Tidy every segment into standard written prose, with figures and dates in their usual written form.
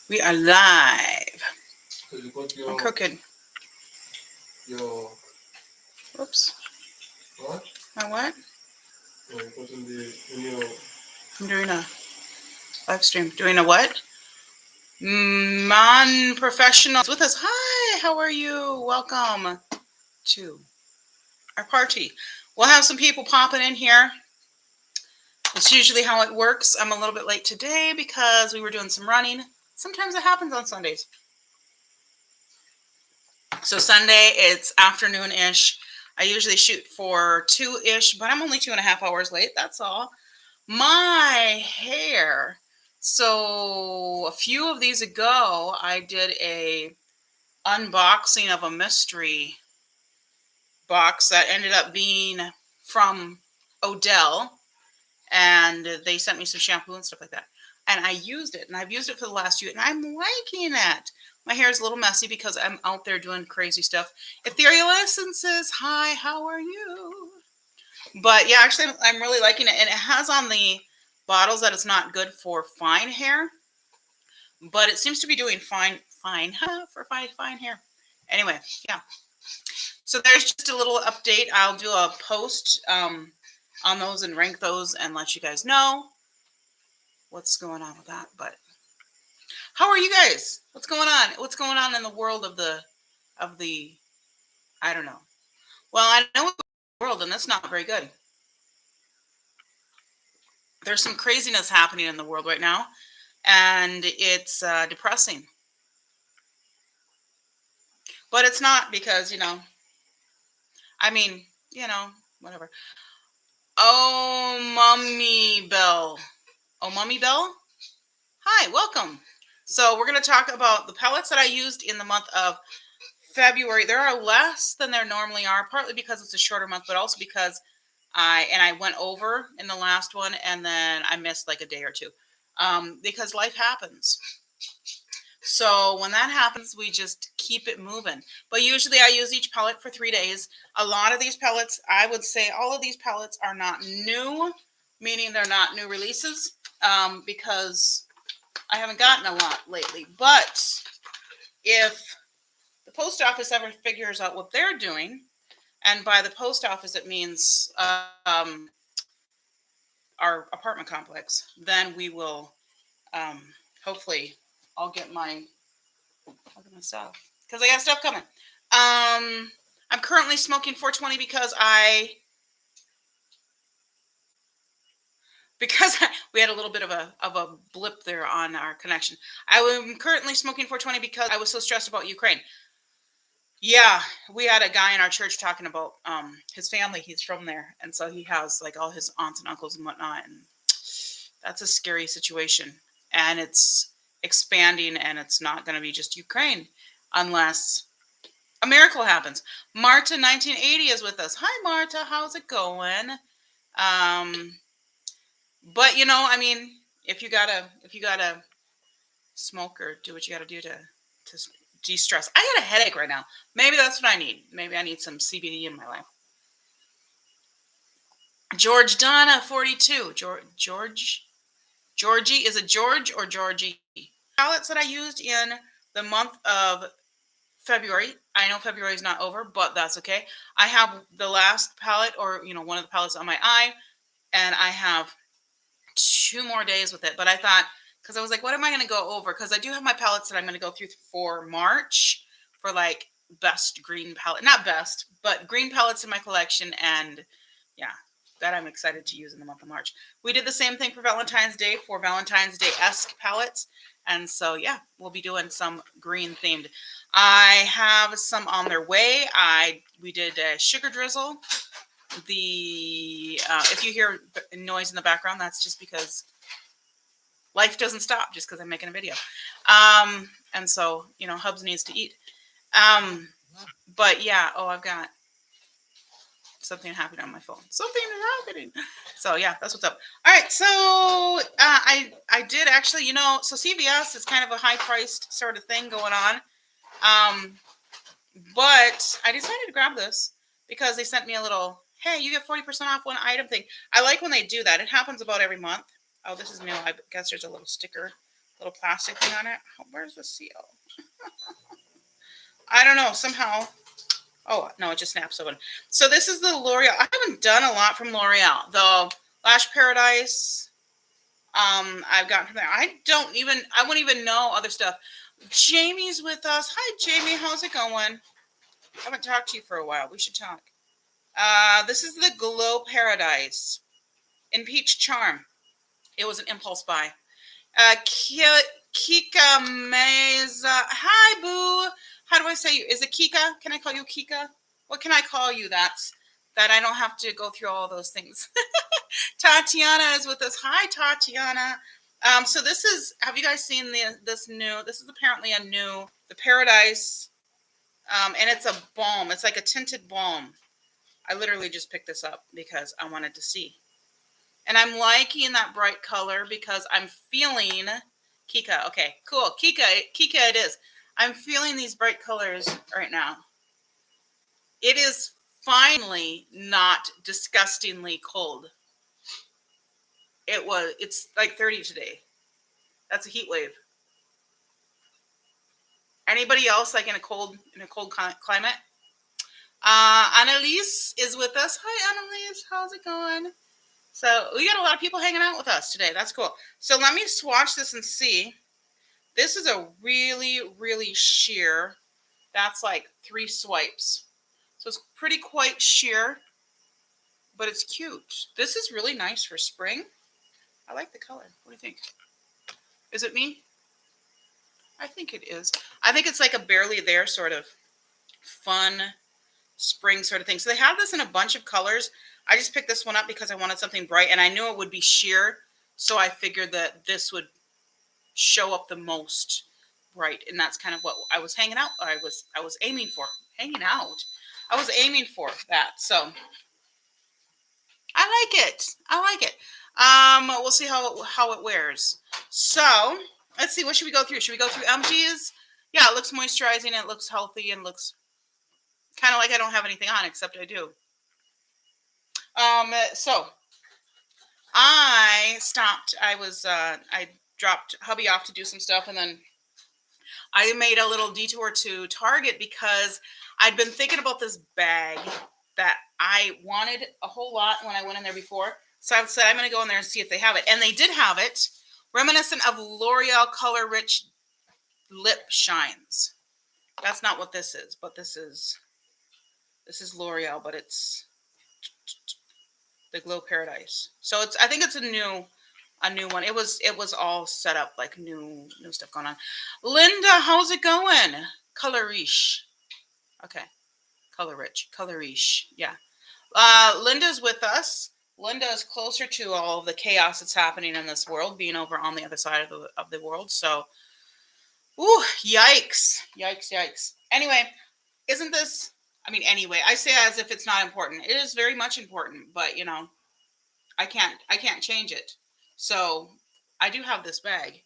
We are live. So you put I'm your cooking. your Whoops. what? My what? No, you put in your I'm doing a live stream. Doing a what? Non-professional with us. Hi, how are you? Welcome to our party. We'll have some people popping in here. It's usually how it works. I'm a little bit late today because we were doing some running. Sometimes it happens on Sundays. So Sunday, it's afternoon-ish. I usually shoot for 2-ish, but I'm only 2.5 hours late. That's all. My hair. So a few of these ago, I did a unboxing of a mystery box that ended up being from Odell, and they sent me some shampoo and stuff like that. And I used it, and I've used it for the last few, and I'm liking it. My hair is a little messy because I'm out there doing crazy stuff. Ethereal Essences, hi, how are you? But yeah, actually, I'm really liking it, and it has on the bottles that it's not good for fine hair, but it seems to be doing fine for fine hair. Anyway, yeah. So there's just a little update. I'll do a post on those and rank those and let you guys know what's going on with that. But how are you guys? What's going on? What's going on in the world of the I don't know. Well, I know the world, and that's not very good. There's some craziness happening in the world right now, and it's depressing. But it's not because I mean, whatever. Oh, Mummy Bell. Oh, Mummy Bell. Hi, welcome. So we're going to talk about the pellets that I used in the month of February. There are less than there normally are, partly because it's a shorter month, but also because I went over in the last one, and then I missed like a day or two because life happens. So when that happens, we just keep it moving. But usually I use each pellet for 3 days. A lot of these pellets, I would say all of these pellets are not new, meaning they're not new releases because I haven't gotten a lot lately. But if the post office ever figures out what they're doing, and by the post office it means our apartment complex, then we will hopefully I'll get my stuff because I got stuff coming. I'm currently smoking 420 because we had a little bit of a blip there on our connection. I am currently smoking 420 because I was so stressed about Ukraine. Yeah, we had a guy in our church talking about his family. He's from there, and so he has like all his aunts and uncles and whatnot, and that's a scary situation. And it's expanding, and it's not going to be just Ukraine unless a miracle happens. Marta 1980 is with us. Hi, Marta. How's it going? But I mean, if you gotta smoke or do what you gotta do to de-stress. I got a headache right now. Maybe that's what I need. Maybe I need some CBD in my life. George Donna 42. Georgie, is it George or Georgie? Palettes that I used in the month of February. I know February is not over, but that's okay. I have the last palette, or one of the palettes on my eye, and I have 2 more days with it. But I thought, because I was like, what am I going to go over? Because I do have my palettes that I'm going to go through for March for like best green palette, not best, but green palettes in my collection, and yeah, that I'm excited to use in the month of March. We did the same thing for Valentine's Day for Valentine's Day-esque palettes. And so, yeah, we'll be doing some green themed. I have some on their way. We did a sugar drizzle. If you hear noise in the background, that's just because life doesn't stop just because I'm making a video. And so, Hubs needs to eat. But yeah, I've got something happening on my phone. Something happening. So yeah, that's what's up. All right, so I did actually, so CVS is kind of a high priced sort of thing going on. But I decided to grab this because they sent me a little, hey, you get 40% off one item thing. I like when they do that. It happens about every month. Oh, this is new. I guess there's a little sticker little plastic thing on it. Where's the seal? I don't know. Somehow. Oh, no, it just snaps open. So this is the L'Oreal. I haven't done a lot from L'Oreal. The Lash Paradise, I've gotten from there. I wouldn't even know other stuff. Jamie's with us. Hi, Jamie. How's it going? I haven't talked to you for a while. We should talk. This is the Glow Paradise in Peach Charm. It was an impulse buy. Kika Meza. Hi, Boo. How do I say you? Is it Kika? Can I call you Kika? What can I call you? That I don't have to go through all those things. Tatiana is with us. Hi, Tatiana. So this is. Have you guys seen this new? This is apparently a new the Paradise, and it's a balm. It's like a tinted balm. I literally just picked this up because I wanted to see. And I'm liking that bright color because I'm feeling Kika. Okay, cool. Kika it is. I'm feeling these bright colors right now. It is finally not disgustingly cold. It's like 30 today. That's a heat wave. Anybody else like in a cold climate? Annalise is with us. Hi, Annalise. How's it going? So we got a lot of people hanging out with us today. That's cool. So let me swatch this and see. This is a really, really sheer. That's like 3 swipes. So it's pretty quite sheer, but it's cute. This is really nice for spring. I like the color. What do you think? Is it me? I think it is. I think it's like a barely there sort of fun spring sort of thing. So they have this in a bunch of colors. I just picked this one up because I wanted something bright and I knew it would be sheer. So I figured that this would show up the most bright. And that's kind of what I was hanging out. I was aiming for. Hanging out. I was aiming for that. So I like it. I like it. We'll see how it wears. So let's see. What should we go through? Should we go through Empties? Yeah, it looks moisturizing. It looks healthy and looks kind of like I don't have anything on, except I do. So I stopped. I dropped hubby off to do some stuff, and then I made a little detour to Target because I'd been thinking about this bag that I wanted a whole lot when I went in there before. So I said I'm going to go in there and see if they have it, and they did have it. Reminiscent of L'Oreal Color Rich Lip Shines. That's not what this is, but this is L'Oreal, but it's the Glow Paradise. So I think it's a new one. It was all set up like new stuff going on. Linda, how's it going? Colorish. Okay. Colorish. Yeah. Linda's with us. Linda is closer to all of the chaos that's happening in this world, being over on the other side of the world. So, ooh, yikes. Anyway, isn't this? I mean, anyway, I say as if it's not important. It is very much important, but I can't change it. So I do have this bag.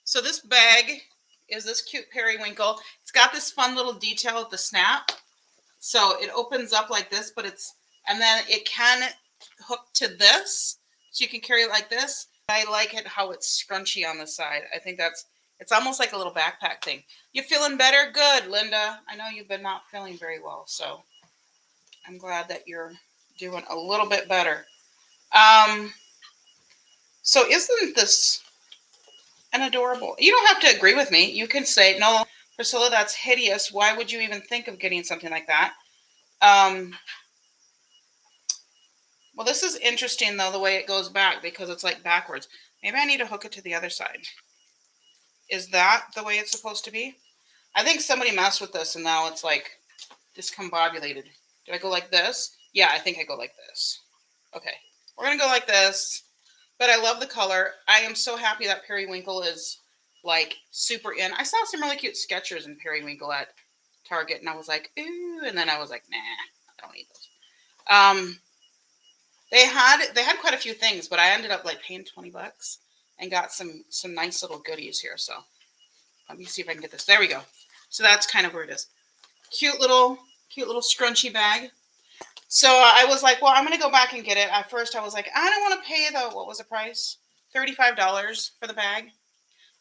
So this bag is this cute periwinkle. It's got this fun little detail at the snap. So it opens up like this, and then it can hook to this. So you can carry it like this. I like it how it's scrunchy on the side. I think it's almost like a little backpack thing. You feeling better? Good, Linda. I know you've been not feeling very well, so I'm glad that you're doing a little bit better. So isn't this an adorable? You don't have to agree with me. You can say, no, Priscilla, that's hideous. Why would you even think of getting something like that? Well, this is interesting, though, the way it goes back, because it's like backwards. Maybe I need to hook it to the other side. Is that the way it's supposed to be? I think somebody messed with this, and now it's like discombobulated. Do I go like this? Yeah, I think I go like this. Okay, we're going to go like this. But I love the color. I am so happy that periwinkle is like super in. I saw some really cute Skechers in periwinkle at Target, and I was like, ooh, and then I was like, nah, I don't need those. They had quite a few things, but I ended up like paying $20 and got some nice little goodies here. So let me see if I can get this. There we go. So that's kind of where it is. Cute little scrunchy bag. So I was like, well, I'm going to go back and get it. At first, I was like, I don't want to pay what was the price? $35 for the bag.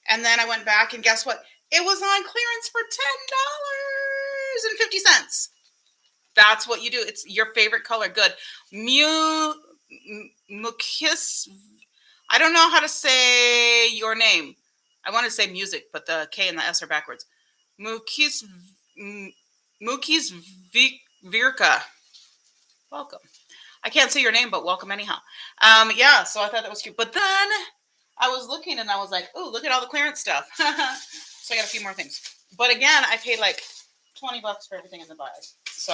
And then I went back and guess what? It was on clearance for $10.50. That's what you do. It's your favorite color. Good. Mukis. I don't know how to say your name. I want to say music, but the K and the S are backwards. Mukis Mukis Virka. Welcome. I can't say your name, but welcome anyhow. Yeah, so I thought that was cute. But then I was looking and I was like, oh, look at all the clearance stuff. So I got a few more things. But again, I paid like $20 for everything in the bag. So,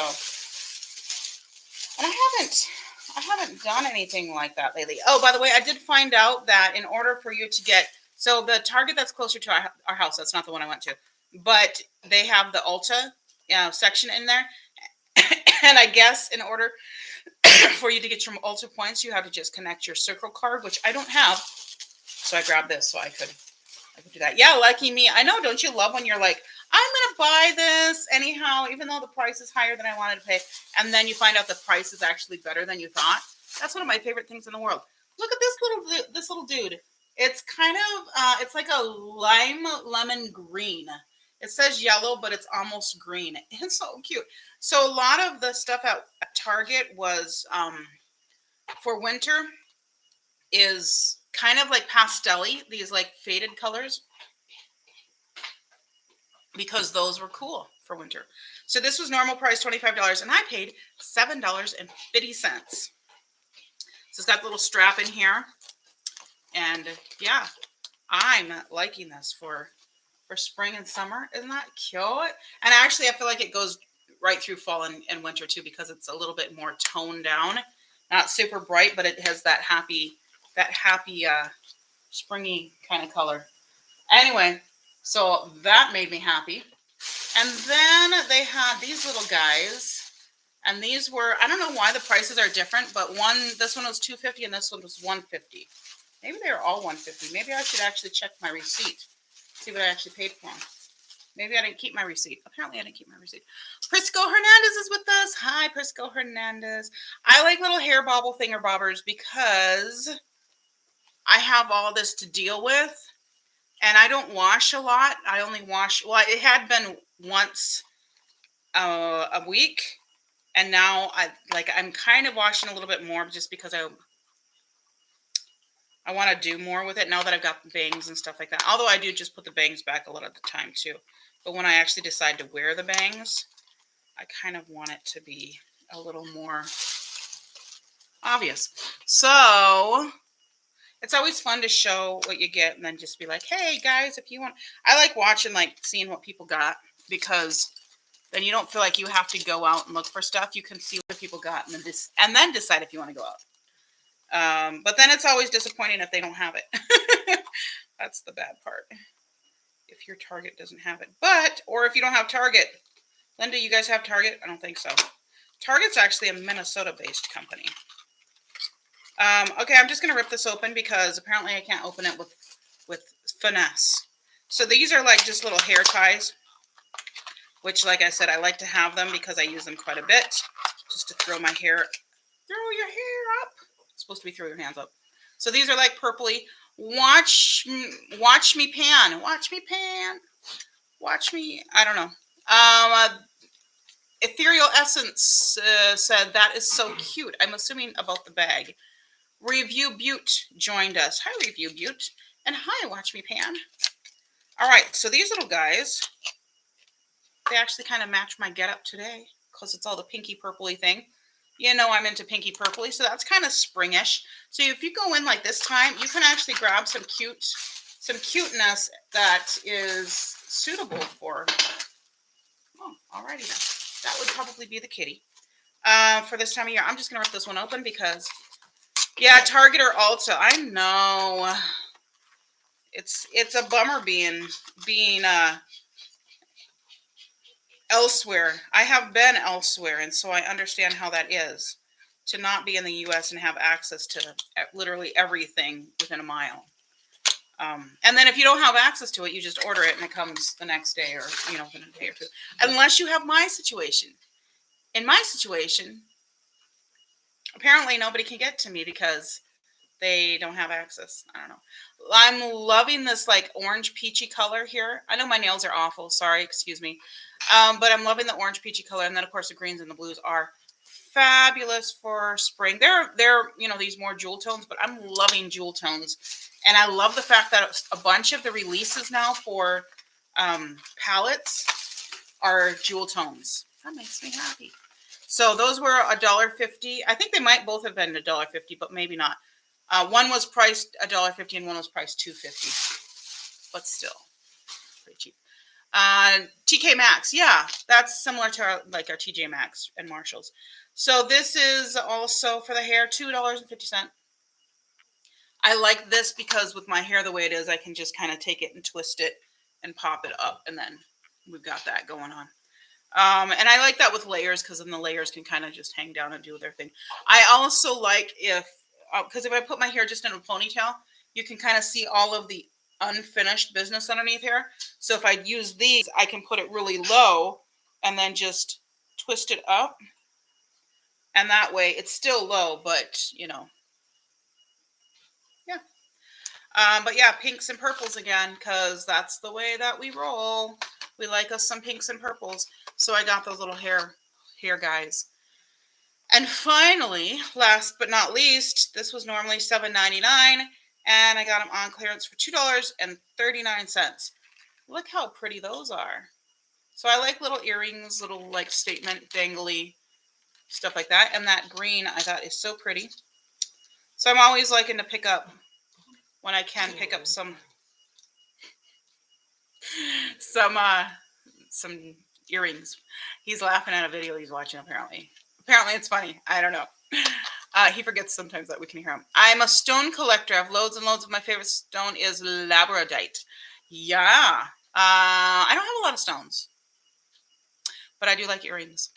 and I haven't done anything like that lately. Oh, by the way, I did find out that in order for you to get, so the Target that's closer to our house, that's not the one I went to, but they have the Ulta section in there. And I guess in order for you to get your Ulta points, you have to just connect your Circle card, which I don't have. So I grabbed this so I could do that. Yeah, lucky me. I know. Don't you love when you're like, I'm gonna buy this anyhow, even though the price is higher than I wanted to pay, and then you find out the price is actually better than you thought. That's one of my favorite things in the world. Look at this little dude. It's kind of it's like a lime lemon green. It says yellow, but it's almost green. It's so cute. So a lot of the stuff at Target was for winter is kind of like pastel-y, these like faded colors, because those were cool for winter. So this was normal price $25 and I paid $7.50. So it's got a little strap in here. And yeah, I'm liking this for spring and summer. Isn't that cute? And actually I feel like it goes right through fall and winter too, because it's a little bit more toned down. Not super bright, but it has that happy springy kind of color. Anyway, so that made me happy. And then they had these little guys, and these were, I don't know why the prices are different, but this one was $2.50 and this one was $1.50. Maybe they were all $1.50. Maybe I should actually check my receipt, see what I actually paid for them. Maybe I didn't keep my receipt. Apparently I didn't keep my receipt. Prisco Hernandez is with us. Hi, Prisco Hernandez. I like little hair bobble thingerbobbers because I have all this to deal with. And I don't wash a lot. I only wash, well, it had been once a week. And now I'm kind of washing a little bit more just because I want to do more with it now that I've got the bangs and stuff like that. Although I do just put the bangs back a lot of the time too. But when I actually decide to wear the bangs, I kind of want it to be a little more obvious. So it's always fun to show what you get and then just be like, hey guys, if you want. I like watching, like seeing what people got, because then you don't feel like you have to go out and look for stuff. You can see what people got and then decide if you want to go out. But then it's always disappointing if they don't have it. That's the bad part. If your Target doesn't have it. Or if you don't have Target. Linda, you guys have Target? I don't think so. Target's actually a Minnesota-based company. Okay, I'm just going to rip this open because apparently I can't open it with finesse. So these are like just little hair ties, which, like I said, I like to have them because I use them quite a bit, just to throw my hair, throw your hair up. It's supposed to be throw your hands up. So these are like purpley. Watch me pan. Watch me pan. Watch me. I don't know. Ethereal Essence said that is so cute. I'm assuming about the bag. Review Butte joined us. Hi, Review Butte. And hi, Watch Me Pan. All right, so these little guys, they actually kind of match my getup today because it's all the pinky purpley thing. You know I'm into pinky purpley, so that's kind of springish. So if you go in like this time, you can actually grab some cuteness that is suitable for, oh, alrighty then. That would probably be the kitty. For this time of year, I'm just going to rip this one open because, yeah, Target or Ulta. I know it's a bummer being elsewhere. I have been elsewhere, and so I understand how that is to not be in the U.S. and have access to literally everything within a mile. And then if you don't have access to it, you just order it and it comes the next day, or within a day or two. Unless you have my situation. In my situation, apparently nobody can get to me because they don't have access. I don't know. I'm loving this like orange peachy color here. I know my nails are awful. Sorry, excuse me. But I'm loving the orange peachy color, and then of course the greens and the blues are fabulous for spring. They're these more jewel tones, but I'm loving jewel tones, and I love the fact that a bunch of the releases now for palettes are jewel tones. That makes me happy. So those were $1.50. I think they might both have been $1.50, but maybe not. One was priced $1.50 and one was priced $2.50, but still pretty cheap. TK Maxx, yeah, that's similar to our TJ Maxx and Marshalls. So this is also for the hair, $2.50. I like this because with my hair the way it is, I can just kind of take it and twist it and pop it up, and then we've got that going on. And I like that with layers because then the layers can kind of just hang down and do their thing. I also like because if I put my hair just in a ponytail, you can kind of see all of the unfinished business underneath here. So if I use these, I can put it really low and then just twist it up. And that way it's still low, but yeah. But yeah, pinks and purples again, because that's the way that we roll. We like us some pinks and purples. So I got those little hair guys. And finally, last but not least, this was normally $7.99, and I got them on clearance for $2.39. Look how pretty those are. So I like little earrings, little like statement dangly stuff like that. And that green I thought is so pretty. So I'm always liking to pick up, when I can, pick up some earrings. He's laughing at a video he's watching, apparently. Apparently it's funny. I don't know. He forgets sometimes that we can hear him. I'm a stone collector. I have loads and loads of my favorite stone is labradorite. Yeah. I don't have a lot of stones, but I do like earrings.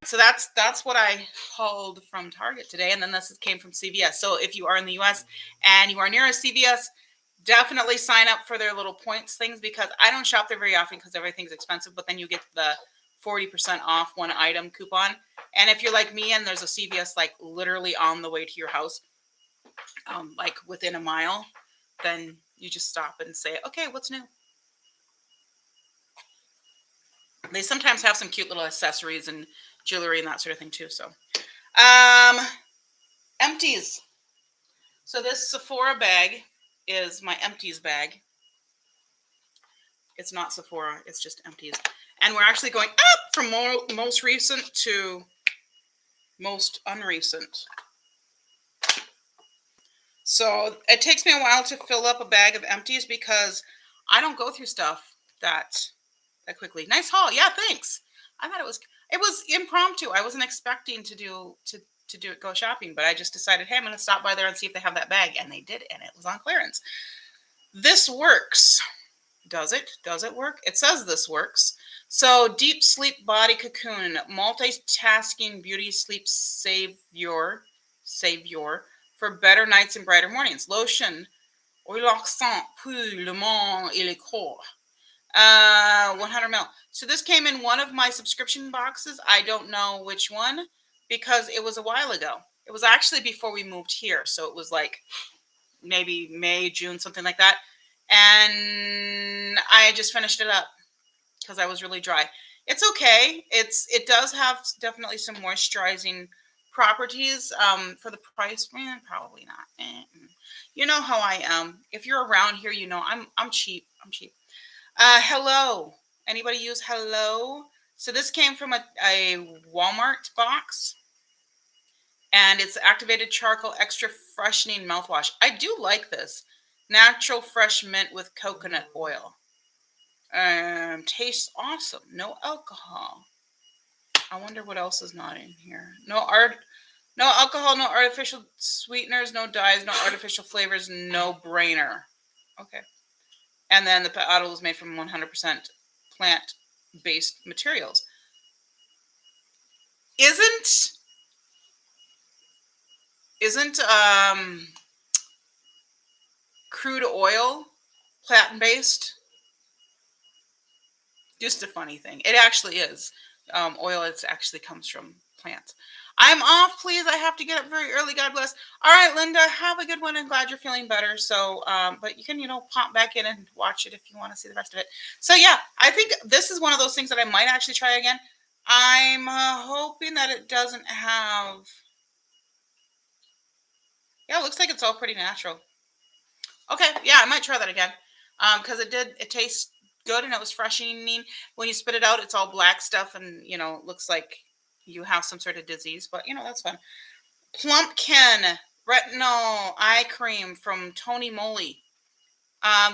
So that's what I hauled from Target today, and then this came from CVS. So if you are in the U.S. and you are near a CVS, definitely sign up for their little points things, because I don't shop there very often because everything's expensive, but then you get the 40% off one item coupon. And if you're like me and there's a CVS like literally on the way to your house, like within a mile, then you just stop and say, okay, what's new? They sometimes have some cute little accessories and jewelry and that sort of thing too. So Empties. So this Sephora bag is my Empties bag. It's not Sephora, it's just Empties. And we're actually going up from most recent to most unrecent. So it takes me a while to fill up a bag of Empties because I don't go through stuff that quickly. Nice haul. Yeah, thanks. I thought it was impromptu. I wasn't expecting to go shopping, but I just decided, hey, I'm going to stop by there and see if they have that bag, and they did, and it was on clearance. This works. Does it? Does it work? It says this works. So deep sleep body cocoon, multitasking beauty sleep savior for better nights and brighter mornings. Lotion, relaxant pour le monde et le corps. 100 ml. So this came in one of my subscription boxes. I don't know which one because it was a while ago. It was actually before we moved here. So it was like maybe May, June, something like that. And I just finished it up because I was really dry. It's okay. It does have definitely some moisturizing properties. For the price, probably not. You know how I am. If you're around here, you know I'm cheap. I'm cheap. Hello. Anybody use Hello? So this came from a Walmart box, and it's activated charcoal extra freshening mouthwash. I do like this. Natural fresh mint with coconut oil. Tastes awesome. No alcohol. I wonder what else is not in here. No alcohol, no artificial sweeteners, no dyes, no artificial flavors, no brainer. Okay. And then the bottle is made from 100% plant-based materials. Isn't crude oil plant-based? Just a funny thing. It actually is. Oil, it actually comes from plants. I'm off, please. I have to get up very early. God bless. All right, Linda, have a good one. I'm glad you're feeling better. So, but you can, pop back in and watch it if you want to see the rest of it. So, yeah, I think this is one of those things that I might actually try again. I'm hoping that it doesn't have. Yeah, it looks like it's all pretty natural. Okay, yeah, I might try that again. Because it tastes good and it was freshening. When you spit it out, it's all black stuff and, looks like you have some sort of disease, but, that's fun. Plumpkin Retinol Eye Cream from Tony Moly.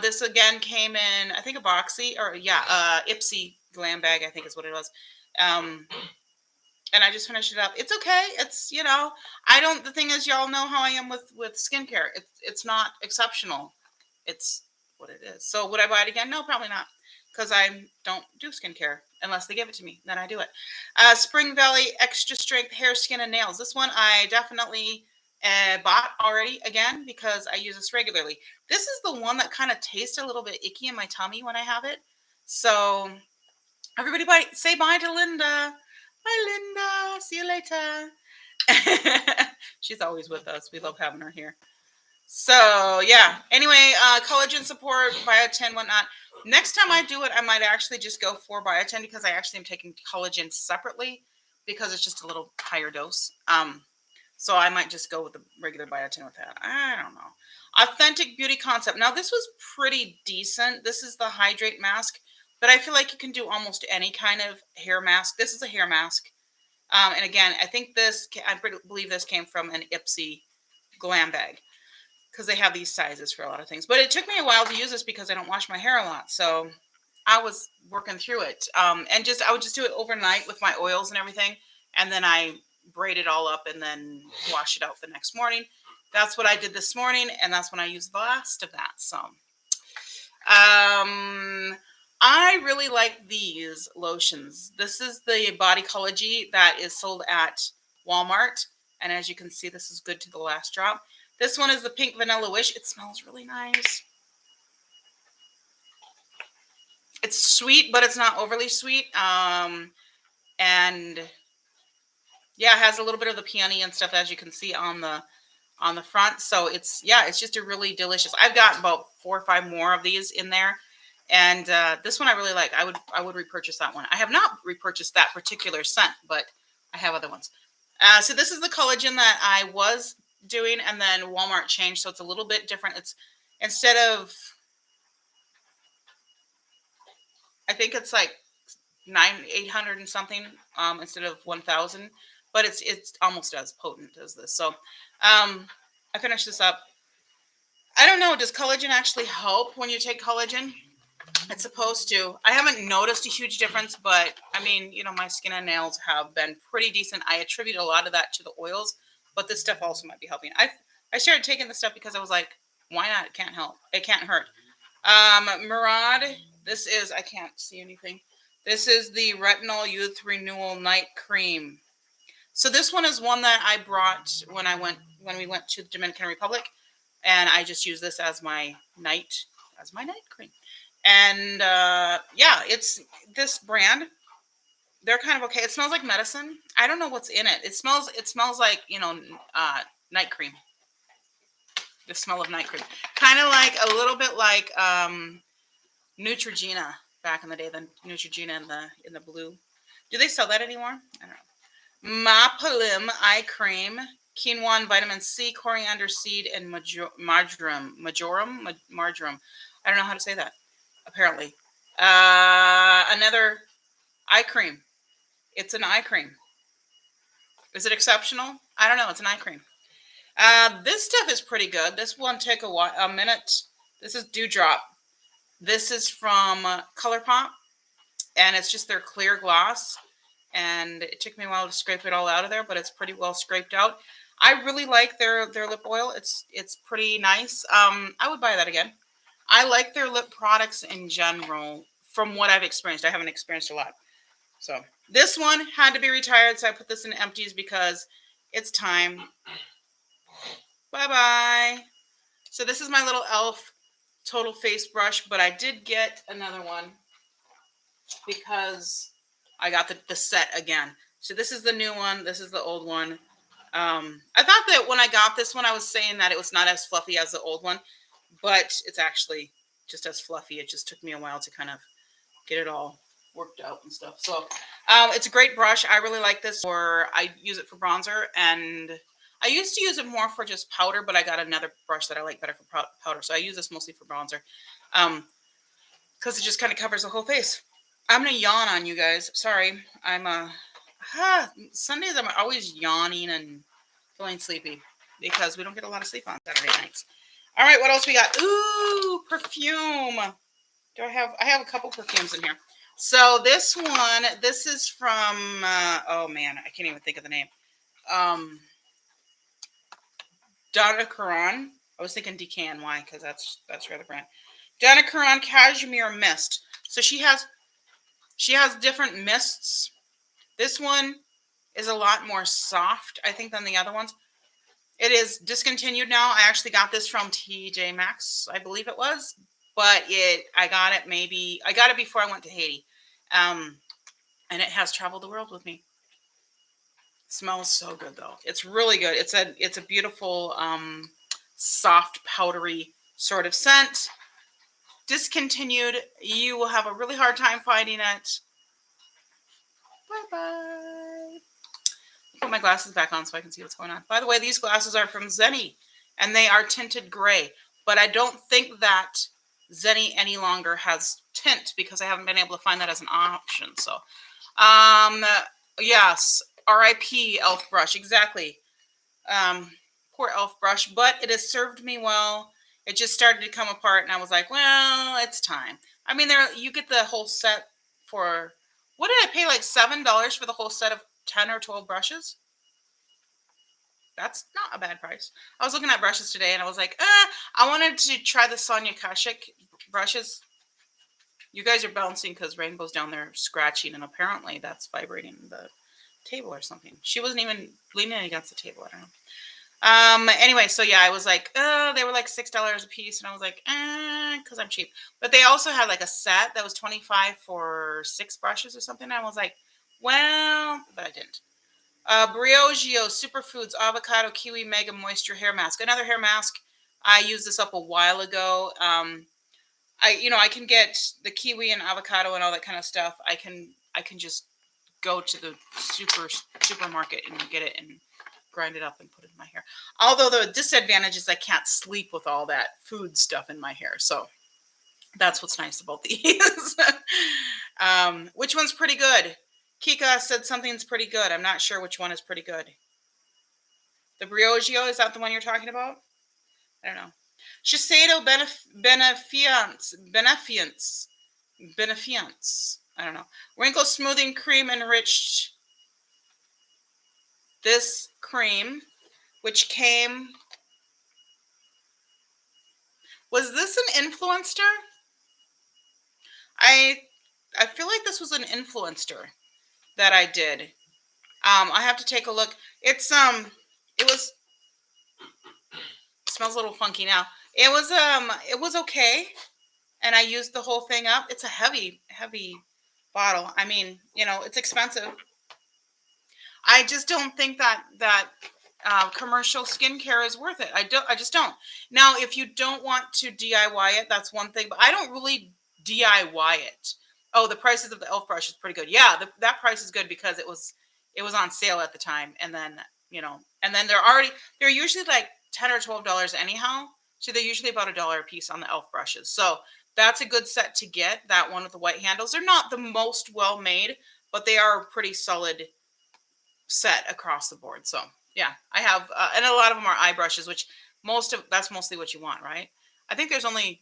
This again came in, I think, a boxy, or yeah, Ipsy glam bag, I think is what it was. And I just finished it up. It's okay. It's, I don't, the thing is, y'all know how I am with skincare. It's not exceptional. It's what it is. So would I buy it again? No, probably not. Because I don't do skincare unless they give it to me. Then I do it. Spring Valley Extra Strength Hair, Skin, and Nails. This one I definitely bought already again because I use this regularly. This is the one that kind of tastes a little bit icky in my tummy when I have it. So everybody say bye to Linda. Bye, Linda. See you later. She's always with us. We love having her here. So yeah. Anyway, collagen support, biotin, whatnot. Next time I do it, I might actually just go for biotin because I actually am taking collagen separately because it's just a little higher dose. So I might just go with the regular biotin with that. I don't know. Authentic Beauty Concept. Now this was pretty decent. This is the hydrate mask, but I feel like you can do almost any kind of hair mask. This is a hair mask. And again, I believe this came from an Ipsy glam bag because they have these sizes for a lot of things. But it took me a while to use this because I don't wash my hair a lot. So I was working through it. And I would just do it overnight with my oils and everything. And then I braid it all up and then wash it out the next morning. That's what I did this morning. And that's when I used the last of that. So I really like these lotions. This is the Bodycology that is sold at Walmart. And as you can see, this is good to the last drop. This one is the Pink Vanilla Wish. It smells really nice. It's sweet, but it's not overly sweet. And yeah, it has a little bit of the peony and stuff, as you can see on the front. So it's just a really delicious. I've got about 4 or 5 more of these in there. And this one I really like. I would repurchase that one. I have not repurchased that particular scent, but I have other ones. So this is the collagen that I was doing, and then Walmart changed, so it's a little bit different. It's instead of, I think it's like 800 and something instead of 1,000, but it's almost as potent as this. So I finished this up. I don't know. Does collagen actually help when you take collagen? It's supposed to. I haven't noticed a huge difference, but I mean, my skin and nails have been pretty decent. I attribute a lot of that to the oils, but this stuff also might be helping. I started taking this stuff because I was like, why not? It can't help. It can't hurt. Murad, this is, I can't see anything. This is the Retinol Youth Renewal Night Cream. So this one is one that I brought when we went to the Dominican Republic, and I just use this as my night cream. And yeah, it's this brand. They're kind of okay. It smells like medicine. I don't know what's in it. It smells like, night cream. The smell of night cream. Kind of like a little bit like Neutrogena back in the day. The Neutrogena in the blue. Do they sell that anymore? I don't know. Mapalim Eye Cream, quinoa and vitamin C, coriander seed, and marjoram. I don't know how to say that. Apparently, another eye cream. It's an eye cream. Is it exceptional? I don't know. It's an eye cream. This stuff is pretty good. This one took a minute. This is Dewdrop. This is from ColourPop, and it's just their clear gloss. And it took me a while to scrape it all out of there, but it's pretty well scraped out. I really like their lip oil. It's pretty nice. I would buy that again. I like their lip products in general from what I've experienced. I haven't experienced a lot. So this one had to be retired, so I put this in Empties because it's time. Bye-bye. So this is my little e.l.f. Total Face Brush, but I did get another one because I got the set again. So this is the new one. This is the old one. I thought that when I got this one, I was saying that it was not as fluffy as the old one, but it's actually just as fluffy. It just took me a while to kind of get it all worked out and stuff. So it's a great brush. I really like this. Or I use it for bronzer, and I used to use it more for just powder, but I got another brush that I like better for powder. So I use this mostly for bronzer because it just kind of covers the whole face. I'm gonna yawn on you guys. Sorry, I'm Sundays I'm always yawning and feeling sleepy because we don't get a lot of sleep on Saturday nights. All right, what else we got? Ooh, perfume. I have a couple perfumes in here. So this one, this is from oh man, I can't even think of the name. Um, Donna Karan. I was thinking Decan. Why? Because that's her other brand. Donna Karan Cashmere Mist. So she has different mists. This one is a lot more soft, I think, than the other ones. It is discontinued now. I actually got this from TJ Maxx, I believe it was, but I got it before I went to Haiti, and it has traveled the world with me. Smells so good though. It's really good. It's a beautiful, soft, powdery sort of scent. Discontinued. You will have a really hard time finding it. Bye bye. Put my glasses back on so I can see what's going on. By the way, these glasses are from Zenni, and they are tinted gray. But I don't think that Zenni any longer has tint because I haven't been able to find that as an option. So, yes, R.I.P. Elf brush, exactly. Poor Elf brush, but it has served me well. It just started to come apart, and I was like, well, it's time. I mean, you get the whole set for, what did I pay, like $7 for the whole set of 10 or 12 brushes? That's not a bad price. I was looking at brushes today, and I was like, I wanted to try the Sonia Kashuk brushes. You guys are bouncing because Rainbow's down there scratching, and apparently that's vibrating the table or something. She wasn't even leaning against the table. I don't know. Anyway, so yeah, I was like, they were like $6 a piece, and I was like, because I'm cheap. But they also had like a set that was $25 for 6 brushes or something. And I was like, well, but I didn't. Briogeo Superfoods Avocado Kiwi Mega Moisture Hair Mask. Another hair mask. I used this up a while ago. I can get the kiwi and avocado and all that kind of stuff. I can just go to the supermarket and get it and grind it up and put it in my hair. Although the disadvantage is I can't sleep with all that food stuff in my hair. So that's what's nice about these. Which one's pretty good? Kika said something's pretty good. I'm not sure which one is pretty good. The Briogeo, is that the one you're talking about? I don't know. Shiseido Benefiance. I don't know. Wrinkle Smoothing Cream Enriched. This cream, which came... Was this an Influencer? I feel like this was an Influencer that I did. I have to take a look. It smells a little funky now. It was okay, and I used the whole thing up. It's a heavy bottle. I mean, it's expensive. I just don't think that commercial skincare is worth it. I just don't. Now, if you don't want to DIY it, that's one thing. But I don't really DIY it. Oh, the prices of the Elf brush is pretty good. Yeah, that price is good because it was on sale at the time, and then they're usually like $10 or $12 anyhow. So they're usually about $1 a piece on the Elf brushes. So that's a good set to get. That one with the white handles. They're not the most well made, but they are a pretty solid set across the board. So yeah, I have, and a lot of them are eye brushes, which that's mostly what you want, right? I think there's only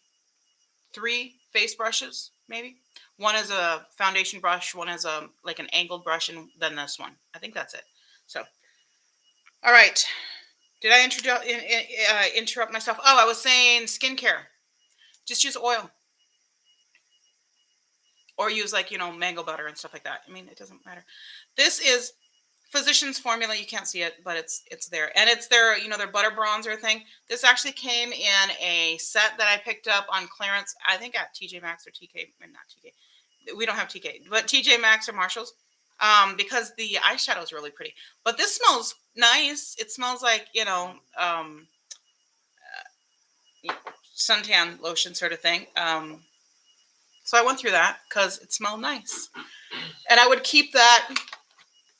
3 face brushes, maybe. One is a foundation brush, one is like an angled brush, and then this one. I think that's it. So, all right. Did I interrupt myself? Oh, I was saying skincare. Just use oil. Or use mango butter and stuff like that. I mean, it doesn't matter. This is Physicians Formula. You can't see it, but it's there. And it's their butter bronzer thing. This actually came in a set that I picked up on clearance, I think at TJ Maxx or TK, not TK. We don't have TK, but TJ Maxx or Marshalls. because the eyeshadow is really pretty. But this smells nice. It smells like, suntan lotion sort of thing. So I went through that because it smelled nice. And I would keep that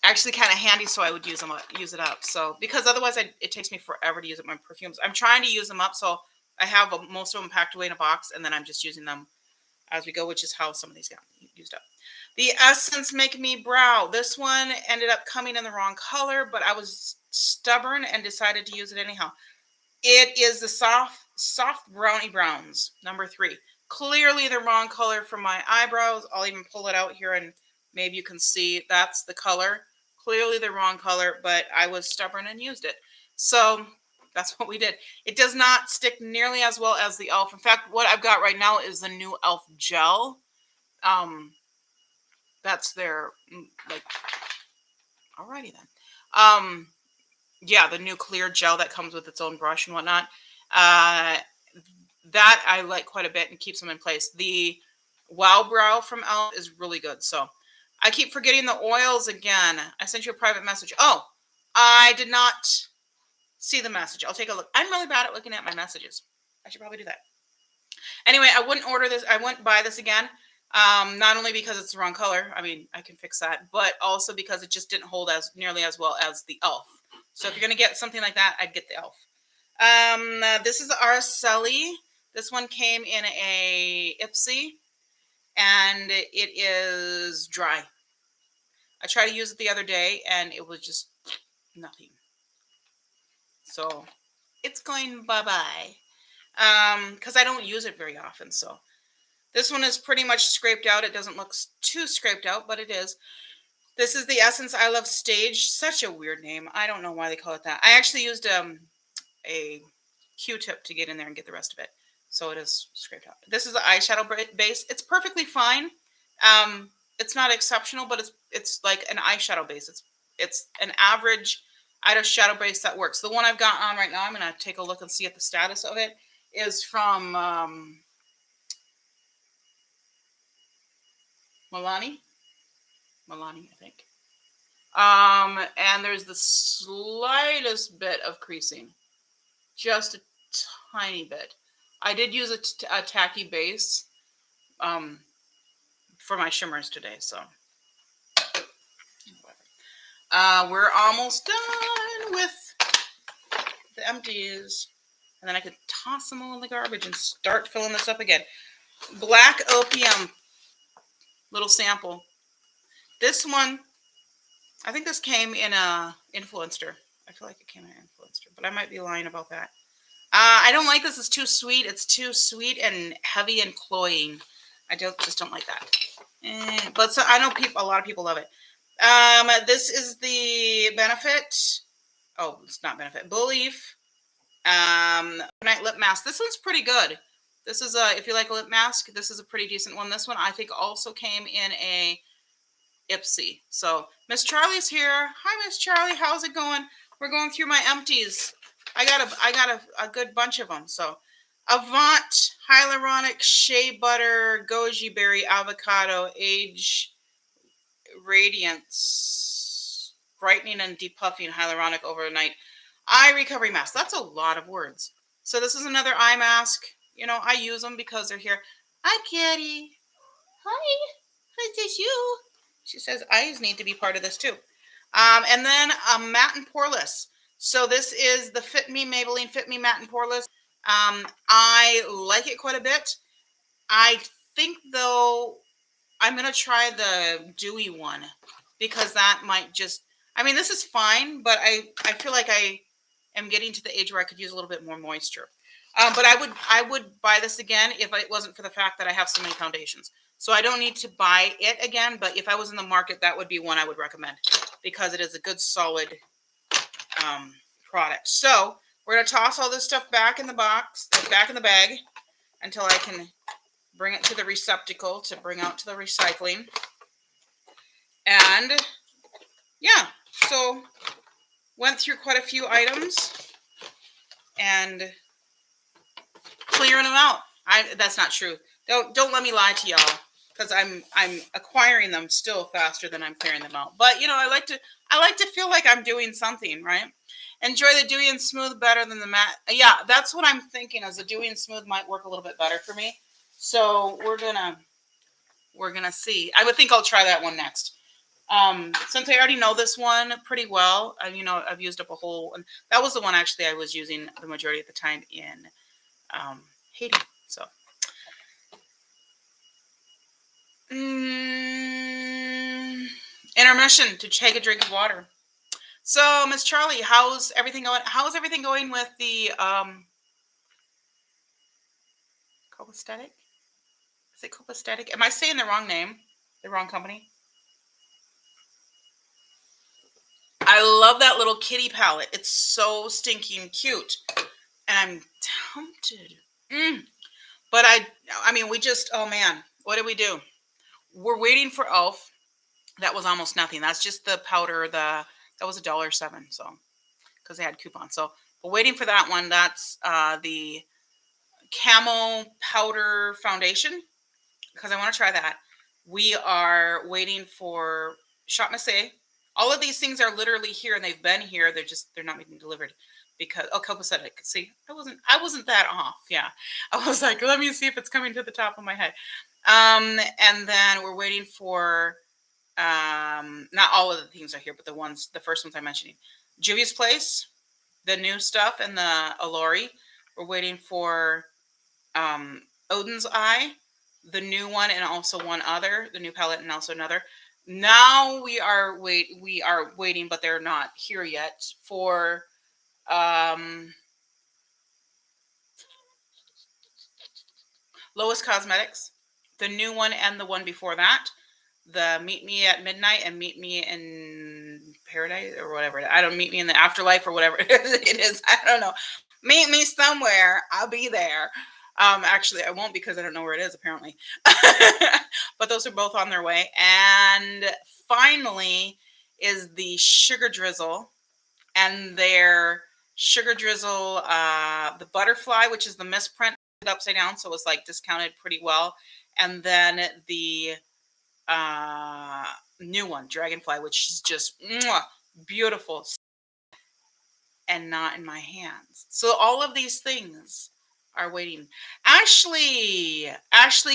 actually kind of handy, so I would use it up. So because otherwise it takes me forever to use up my perfumes. I'm trying to use them up, so I have most of them packed away in a box, and then I'm just using them as we go, which is how some of these got used up. The Essence Make Me Brow. This one ended up coming in the wrong color, but I was stubborn and decided to use it anyhow. It is the soft brownie browns, number 3. Clearly the wrong color for my eyebrows. I'll even pull it out here and maybe you can see that's the color. Clearly the wrong color, but I was stubborn and used it. So that's what we did. It does not stick nearly as well as the e.l.f. In fact, what I've got right now is the new e.l.f. gel. That's their, like, alrighty then. Yeah, the new clear gel that comes with its own brush and whatnot. That I like quite a bit and keeps them in place. The Wow Brow from e.l.f. is really good. So I keep forgetting the oils again. I sent you a private message. Oh, I did not see the message. I'll take a look. I'm really bad at looking at my messages. I should probably do that. Anyway, I wouldn't order this. I wouldn't buy this again. Not only because it's the wrong color. I mean, I can fix that. But also because it just didn't hold as nearly as well as the e.l.f. So if you're going to get something like that, I'd get the e.l.f. This is Araceli. This one came in a Ipsy. And it is dry. I tried to use it the other day, and it was just nothing. So it's going bye-bye. Because I don't use it very often, so. This one is pretty much scraped out. It doesn't look too scraped out, but it is. This is the Essence I Love Stage. Such a weird name. I don't know why they call it that. I actually used a Q-tip to get in there and get the rest of it. So it is scraped out. This is the eyeshadow base. It's perfectly fine. It's not exceptional, but it's like an eyeshadow base. It's an average eyeshadow base that works. The one I've got on right now, I'm going to take a look and see at the status of it, is from Milani, I think. And there's the slightest bit of creasing, just a tiny bit. I did use a tacky base for my shimmers today, so we're almost done with the empties, and then I could toss them all in the garbage and start filling this up again. Black Opium, little sample. This one, I think this came in a Influencer. I feel like it came in an Influencer, but I might be lying about that. I don't like this. It's too sweet. It's too sweet and heavy and cloying. I just don't like that. But so I know a lot of people love it. This is the Benefit. Oh, it's not Benefit. Belief. Night lip mask. This one's pretty good. This is if you like a lip mask, this is a pretty decent one. This one I think also came in a Ipsy. So Miss Charlie's here. Hi, Miss Charlie. How's it going? We're going through my empties. I got a good bunch of them. So Avant Hyaluronic Shea Butter Goji Berry Avocado Age Radiance Brightening and Depuffing Hyaluronic Overnight Eye Recovery Mask. That's a lot of words. So this is another eye mask. You know, I use them because they're here. Hi, Kitty. Hi. Is this you? She says eyes need to be part of this too. And then matte and poreless. So this is the Fit Me Maybelline Fit Me Matte and Poreless. I like it quite a bit. I think though I'm gonna try the dewy one because that might just. I mean, this is fine, but I feel like I am getting to the age where I could use a little bit more moisture. But I would buy this again if it wasn't for the fact that I have so many foundations. So I don't need to buy it again, but if I was in the market, that would be one I would recommend because it is a good solid product. So we're going to toss all this stuff back in the box, back in the bag until I can bring it to the receptacle to bring out to the recycling. And yeah, so went through quite a few items and clearing them out. That's not true. Don't let me lie to y'all. because I'm acquiring them still faster than I'm clearing them out. But I like to feel like I'm doing something, right? Enjoy the dewy and smooth better than the matte. Yeah, that's what I'm thinking. As the dewy and smooth might work a little bit better for me. So we're gonna see. I would think I'll try that one next. Since I already know this one pretty well, I've used up a whole, and that was the one actually I was using the majority of the time in Haiti. So, intermission to take a drink of water. So, Miss Charlie, how's everything going? How's everything going with the copacetic? Is it copacetic? Am I saying the wrong name? The wrong company? I love that little kitty palette. It's so stinking cute, and I'm tempted. Mm. But I mean, we just, oh man, what did we do? We're waiting for Elf. That was almost nothing. That's just the powder. That was $1.07. So because they had coupons. So we're waiting for that one. That's the Camo Powder Foundation because I want to try that. We are waiting for Shot Massé. All of these things are literally here and they've been here. They're not being delivered because copacetic. See, I wasn't that off. Yeah, I was like, let me see if it's coming to the top of my head. And then we're waiting for not all of the things are here, but the first ones I'm mentioning. Juvia's Place, the new stuff, and the Alori. We're waiting for Odin's Eye, the new one, and also one other, the new palette, and also another. Now we are waiting, but they're not here yet for um, Lois Cosmetics, the new one and the one before that. The Meet Me at Midnight and Meet Me in Paradise or whatever. I don't Meet Me in the Afterlife or whatever it is. I don't know. Meet me somewhere. I'll be there. Actually, I won't because I don't know where it is apparently. But those are both on their way. And finally is the Sugar Drizzle and their Sugar Drizzle, the Butterfly, which is the misprint upside down, so it's like discounted pretty well. And then the uh new one, Dragonfly, which is just beautiful and not in my hands. So all of these things are waiting. Ashley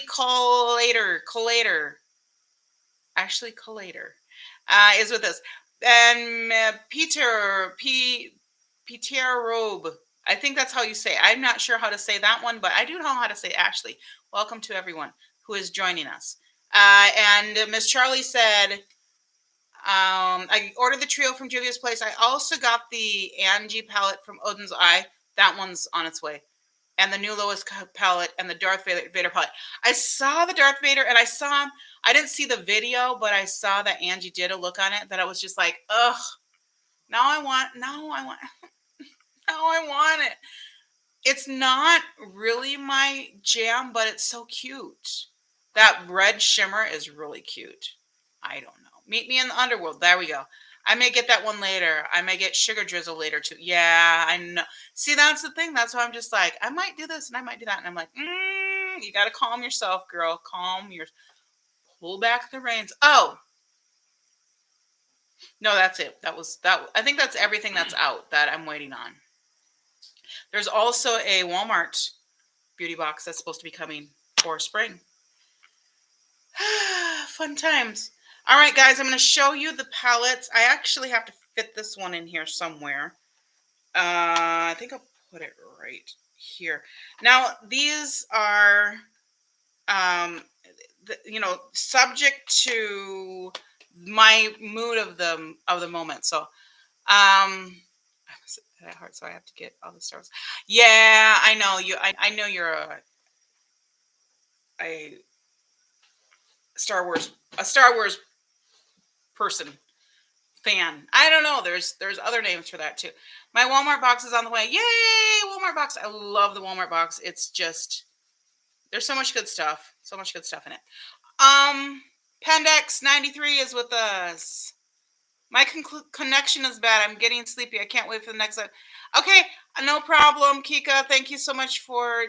Collator is with us. And Peter Robe. I think that's how you say it. I'm not sure how to say that one, but I do know how to say Ashley. Welcome to everyone who is joining us. And Miss Charlie said, I ordered the trio from Julia's Place. I also got the Angie palette from Odin's Eye. That one's on its way. And the new Lois palette and the Darth Vader palette. I saw the Darth Vader and I didn't see the video, but I saw that Angie did a look on it that I was just like, ugh, now I want, now I want it. It's not really my jam, but it's so cute. That red shimmer is really cute. I don't know. Meet me in the underworld. There we go. I may get that one later. I may get Sugar Drizzle later too. Yeah, I know. See, that's the thing. That's why I'm just like, I might do this and I might do that. And I'm like, you got to calm yourself, girl. Pull back the reins. Oh, no, that's it. That was that. I think that's everything that's out that I'm waiting on. There's also a Walmart beauty box that's supposed to be coming for spring. Fun times. All right, guys, I'm going to show you the palettes. I actually have to fit this one in here somewhere. I think I'll put it right here. Now, these are, subject to my mood of the moment. So, that hard, so I have to get all the stars. Yeah, I know you. I know you're a Star Wars person fan. I don't know. There's other names for that too. My Walmart box is on the way. Yay, Walmart box. I love the Walmart box. It's just there's so much good stuff. So much good stuff in it. Pendex 93 is with us. My connection is bad. I'm getting sleepy. I can't wait for the next one. Okay, no problem, Kika. Thank you so much for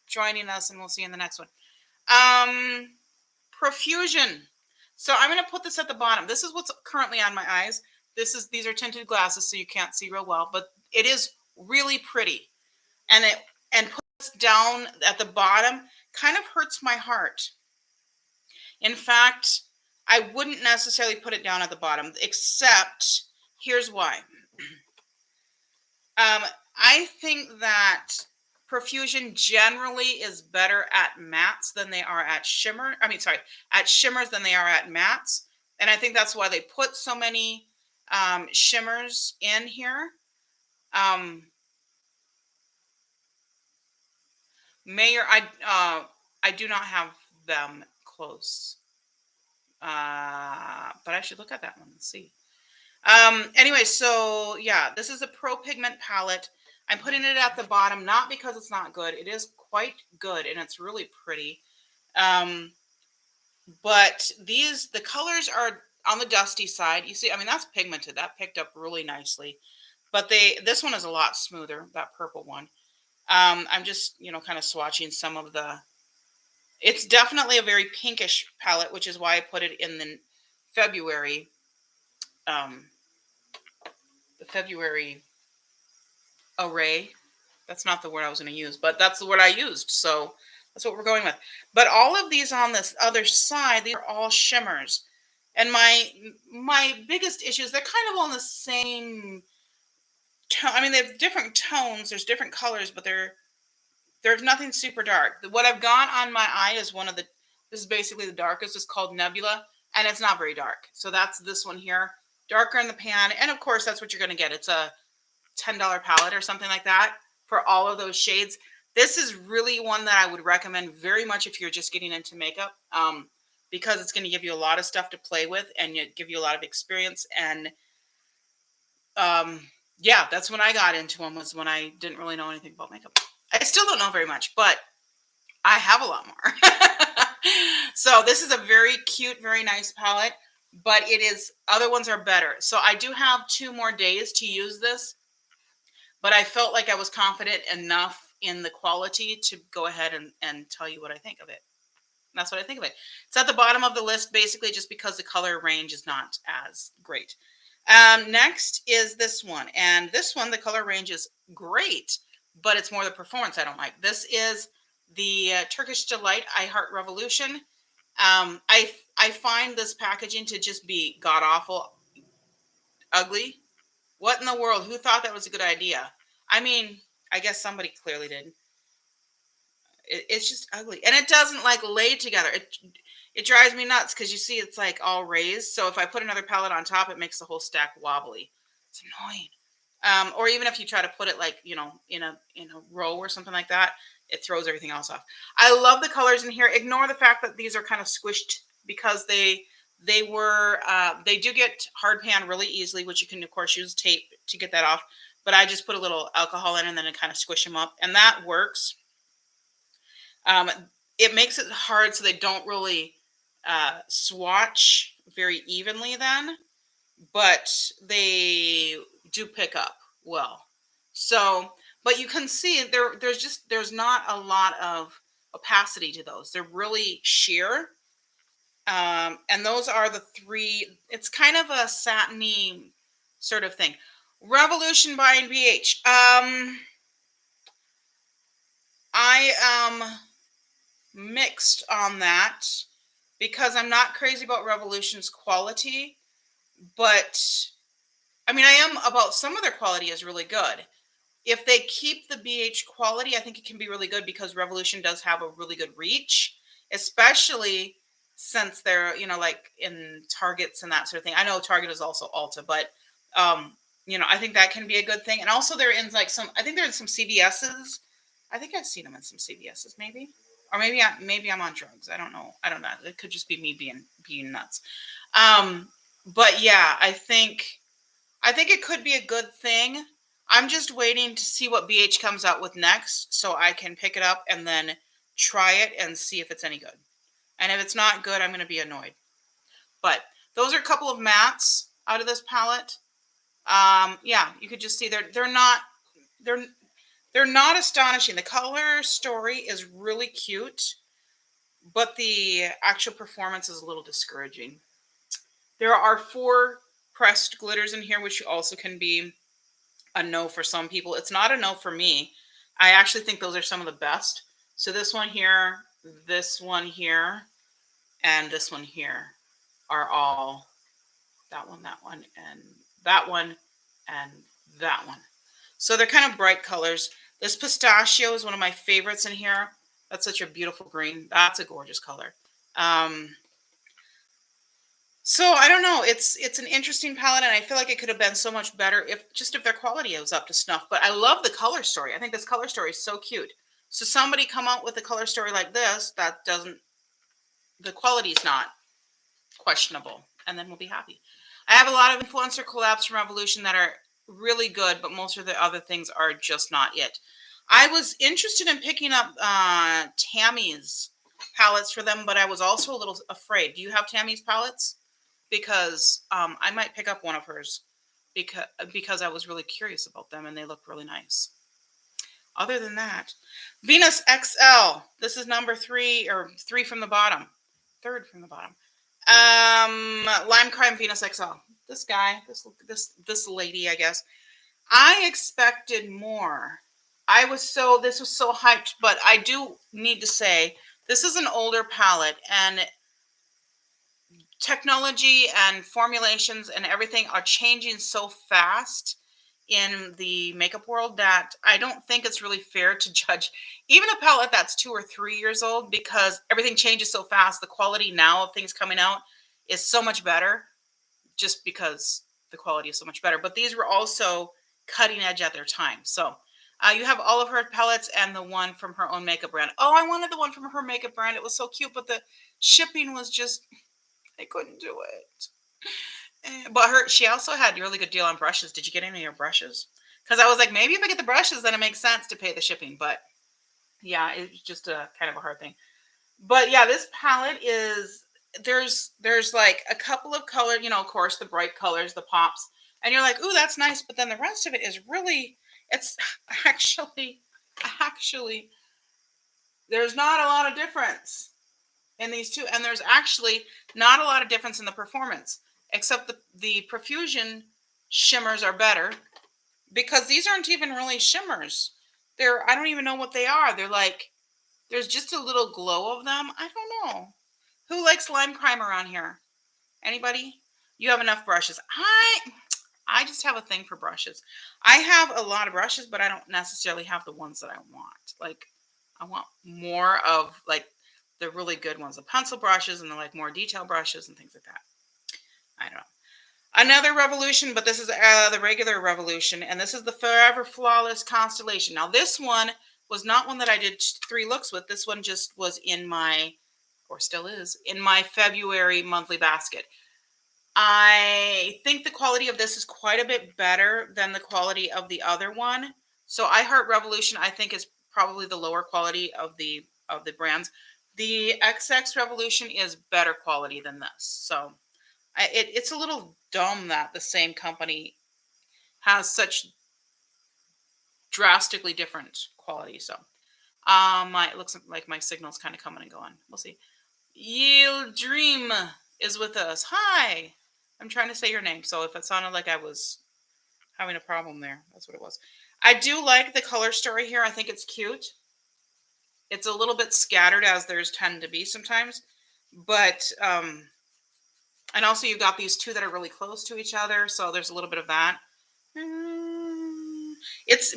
joining us, and we'll see you in the next one. Um, Profusion. So I'm going to put this at the bottom. This is what's currently on my eyes. These are tinted glasses, so you can't see real well, but it is really pretty. And put this down at the bottom kind of hurts my heart. In fact, I wouldn't necessarily put it down at the bottom, except here's why. I think that Profusion generally is better at mattes than they are at shimmer. I mean, sorry, at shimmers than they are at mattes. And I think that's why they put so many shimmers in here. Mayor, I do not have them close. But I should look at that one and see. Anyway, so yeah, this is a Pro Pigment palette. I'm putting it at the bottom, not because it's not good. It is quite good, and it's really pretty. But the colors are on the dusty side. You see, I mean, that's pigmented. That picked up really nicely. But this one is a lot smoother, that purple one. I'm just, kind of swatching some of it's definitely a very pinkish palette, which is why I put it in the February array. That's not the word I was going to use, but that's the word I used. So that's what we're going with. But all of these on this other side, these are all shimmers. And my biggest issue is they're kind of on the same tone. I mean, they have different tones. There's different colors, but there's nothing super dark. What I've got on my eye is this is basically the darkest. It's called Nebula, and it's not very dark. So that's this one here. Darker in the pan. And of course, that's what you're going to get. It's a $10 palette or something like that for all of those shades. This is really one that I would recommend very much if you're just getting into makeup, because it's going to give you a lot of stuff to play with and give you a lot of experience. And yeah, that's when I got into them, was when I didn't really know anything about makeup. I still don't know very much, but I have a lot more. So this is a very cute, very nice palette, but other ones are better. So I do have 2 more days to use this, but I felt like I was confident enough in the quality to go ahead and tell you what I think of it. And that's what I think of it. It's at the bottom of the list, basically just because the color range is not as great. Next is this one. And this one, the color range is great, but it's more the performance I don't like. This is the Turkish Delight I Heart Revolution. I find this packaging to just be god-awful ugly. What in the world? Who thought that was a good idea? I mean, I guess somebody clearly did. It's just ugly. And it doesn't like lay together. It drives me nuts because you see it's like all raised. So if I put another palette on top, it makes the whole stack wobbly. It's annoying. Or even if you try to put it like, in a row or something like that, it throws everything else off. I love the colors in here. Ignore the fact that these are kind of squished because they do get hard pan really easily, which you can of course use tape to get that off. But I just put a little alcohol in and then kind of squish them up, and that works. It makes it hard so they don't really swatch very evenly then, but they do pick up well. So, but you can see there's not a lot of opacity to those. They're really sheer. And those are the 3. It's kind of a satiny sort of thing. Revolution by BH. I am mixed on that because I'm not crazy about Revolution's quality, but I mean, I am about some of their quality is really good. If they keep the BH quality, I think it can be really good because Revolution does have a really good reach, especially since they're, like in Targets and that sort of thing. I know Target is also Ulta, but I think that can be a good thing. And also they're in like I think they're in some CVS's. I think I've seen them in some CVS's maybe. Or maybe I'm on drugs. I don't know. It could just be me being nuts. But yeah, I think it could be a good thing. I'm just waiting to see what BH comes out with next so I can pick it up and then try it and see if it's any good. And if it's not good, I'm going to be annoyed. But those are a couple of mattes out of this palette. Yeah, you could just see they're not astonishing. The color story is really cute, but the actual performance is a little discouraging. There are 4 pressed glitters in here, which also can be a no for some people. It's not a no for me. I actually think those are some of the best. So this one here, and this one here are all that one, and that one, and that one. So they're kind of bright colors. This pistachio is one of my favorites in here. That's such a beautiful green. That's a gorgeous color. Um, so I don't know. It's an interesting palette, and I feel like it could have been so much better if their quality was up to snuff. But I love the color story. I think this color story is so cute. So somebody come out with a color story like this that doesn't, the quality is not questionable, and then we'll be happy. I have a lot of influencer collabs from Revolution that are really good, but most of the other things are just not it. I was interested in picking up Tammy's palettes for them, but I was also a little afraid. Do you have Tammy's palettes? Because I might pick up one of hers because I was really curious about them and they look really nice. Other than that, Venus XL. This is number 3 or 3 from the bottom, 3rd from the bottom. Lime Crime Venus XL. This guy, this lady, I guess. I expected more. This was so hyped, but I do need to say this is an older palette, and technology and formulations and everything are changing so fast in the makeup world that I don't think it's really fair to judge even a palette that's 2 or 3 years old, because everything changes so fast. The quality now of things coming out is so much better just because the quality is so much better. But these were also cutting edge at their time. So you have all of her palettes and the one from her own makeup brand. Oh, I wanted the one from her makeup brand. It was so cute, but the shipping was just, I couldn't do it. But she also had a really good deal on brushes. Did you get any of your brushes? Because I was like, maybe if I get the brushes, then it makes sense to pay the shipping. But yeah, it's just a kind of a hard thing. But yeah, this palette is, there's like a couple of color, of course, the bright colors, the pops, and you're like, ooh, that's nice. But then the rest of it is really, it's actually, there's not a lot of difference in these two, and there's actually not a lot of difference in the performance, except the profusion shimmers are better, because these aren't even really shimmers. I don't even know what they are. They're like, there's just a little glow of them. I don't know. Who likes lime crime around here? Anybody? You have enough brushes. I just have a thing for brushes. I have a lot of brushes, but I don't necessarily have the ones that I want. Like, I want more of like the really good ones, the pencil brushes and the like more detail brushes and things like that. I don't know. Another Revolution, but this is the regular Revolution, and this is the Forever Flawless Constellation. Now, this one was not one that I did 3 looks with. This one just was in my, or still is, in my February monthly basket. I think the quality of this is quite a bit better than the quality of the other one. So I Heart Revolution, I think, is probably the lower quality of the brands. The XX Revolution is better quality than this. So it's a little dumb that the same company has such drastically different quality. So it looks like my signal's kind of coming and going. We'll see. Yield Dream is with us. Hi. I'm trying to say your name, so if it sounded like I was having a problem there, that's what it was. I do like the color story here. I think it's cute. It's a little bit scattered, as there's tend to be sometimes, but and also you've got these two that are really close to each other, so there's a little bit of that.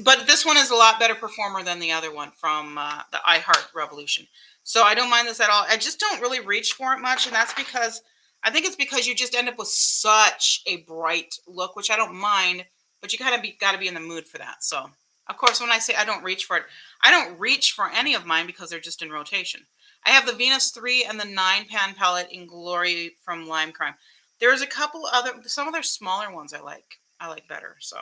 But this one is a lot better performer than the other one from the iHeart Revolution. So I don't mind this at all. I just don't really reach for it much, and that's because I think it's because you just end up with such a bright look, which I don't mind, but you kind of got to be in the mood for that. So, of course, when I say I don't reach for it, I don't reach for any of mine because they're just in rotation. I have the Venus 3 and the 9-pan palette in Glory from Lime Crime. There's a couple other, some of their smaller ones I like better. So